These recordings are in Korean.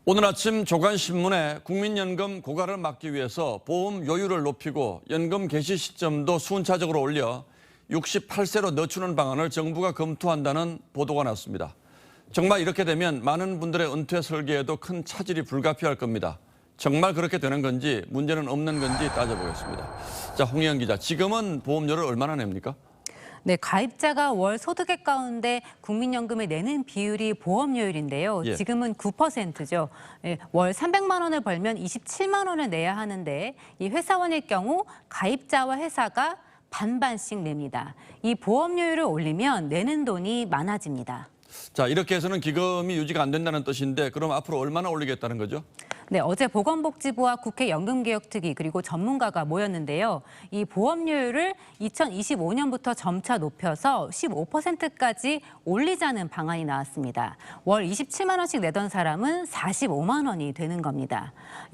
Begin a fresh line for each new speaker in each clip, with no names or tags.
오늘 아침 조간신문에 국민연금 고갈을 막기 위해서 보험 요율을 높이고 연금 개시 시점도 순차적으로 올려 68세로 늦추는 방안을 정부가 검토한다는 보도가 났습니다. 정말 이렇게 되면 많은 분들의 은퇴 설계에도 큰 차질이 불가피할 겁니다. 정말 그렇게 되는 건지 문제는 없는 건지 따져보겠습니다. 자, 홍희연 기자, 지금은 보험료를 얼마나 냅니까?
네, 가입자가 월 소득액 가운데 국민연금에 내는 비율이 보험료율인데요.
예.
지금은 9%죠. 월 300만 원을 벌면 27만 원을 내야 하는데 이 회사원일 경우 가입자와 회사가 반반씩 냅니다. 이 보험료율을 올리면 내는 돈이 많아집니다.
자, 이렇게 해서는 기금이 유지가 안 된다는 뜻인데 그럼 앞으로 얼마나 올리겠다는 거죠?
네, 어제 보건복지부와 국회 연금개혁특위 그리고 전문가가 모였는데요. 이 보험료율을 2025년부터 점차 높여서 15%까지 올리자는 방안이 나왔습니다. 월 27만 원씩 내던 사람은 45만 원이 되는 겁니다.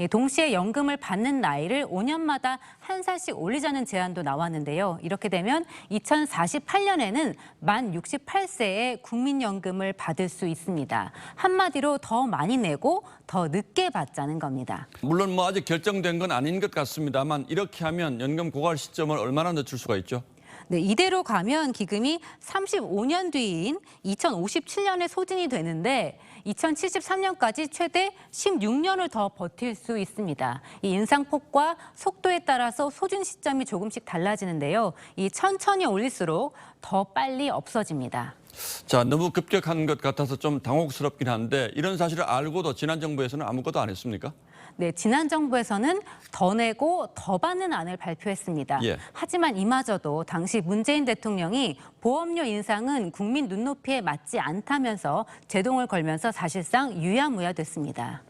동시에 연금을 받는 나이를 5년마다 한 살씩 올리자는 제안도 나왔는데요. 이렇게 되면 2048년에는 만 68세에 국민연금을 받을 수 있습니다. 한마디로 더 많이 내고 더 늦게 받자는 겁니다.
물론 뭐 아직 결정된 건 아닌 것 같습니다만 이렇게 하면 연금 고갈 시점을 얼마나 늦출 수가 있죠?
네, 이대로 가면 기금이 35년 뒤인 2057년에 소진이 되는데 2073년까지 최대 16년을 더 버틸 수 있습니다. 이 인상폭과 속도에 따라서 소진 시점이 조금씩 달라지는데요. 이 천천히 올릴수록 더 빨리 없어집니다.
자, 너무 급격한 것 같아서 좀 당혹스럽긴 한데 이런 사실을 알고도 지난 정부에서는 아무것도 안 했습니까?
네, 지난 정부에서는 더 내고 더 받는 안을 발표했습니다.
예.
하지만 이마저도 당시 문재인 대통령이 보험료 인상은 국민 눈높이에 맞지 않다면서 제동을 걸면서 사실상 유야무야됐습니다.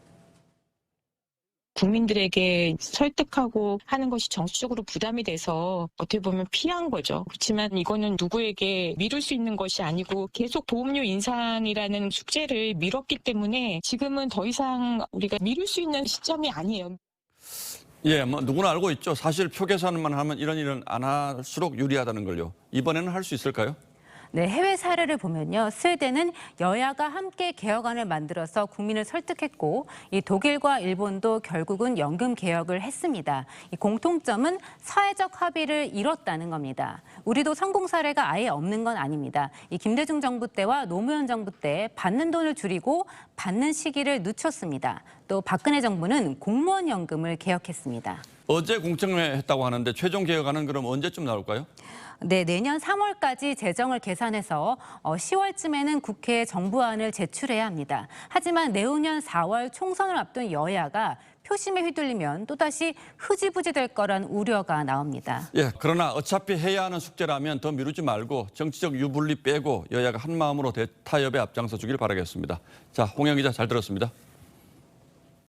국민들에게 설득하고 하는 것이 정치적으로 부담이 돼서 어떻게 보면 피한 거죠. 그렇지만 이거는 누구에게 미룰 수 있는 것이 아니고 계속 보험료 인상이라는 숙제를 미뤘기 때문에 지금은 더 이상 우리가 미룰 수 있는 시점이 아니에요.
예, 뭐 누구나 알고 있죠. 사실 표 계산만 하면 이런 일은 안 할수록 유리하다는 걸요. 이번에는 할 수 있을까요?
네, 해외 사례를 보면요. 스웨덴은 여야가 함께 개혁안을 만들어서 국민을 설득했고 이 독일과 일본도 결국은 연금 개혁을 했습니다. 이 공통점은 사회적 합의를 이뤘다는 겁니다. 우리도 성공 사례가 아예 없는 건 아닙니다. 이 김대중 정부 때와 노무현 정부 때 받는 돈을 줄이고 받는 시기를 늦췄습니다. 또 박근혜 정부는 공무원 연금을 개혁했습니다.
어제 공청회 했다고 하는데 최종 개혁안은 그럼 언제쯤 나올까요?
네, 내년 3월까지 재정을 계산해서 10월쯤에는 국회에 정부안을 제출해야 합니다. 하지만 내후년 4월 총선을 앞둔 여야가 표심에 휘둘리면 또다시 흐지부지 될 거란 우려가 나옵니다.
예, 그러나 어차피 해야 하는 숙제라면 더 미루지 말고 정치적 유불리 빼고 여야가 한 마음으로 대타협에 앞장서 주길 바라겠습니다. 자, 홍영 기자 잘 들었습니다.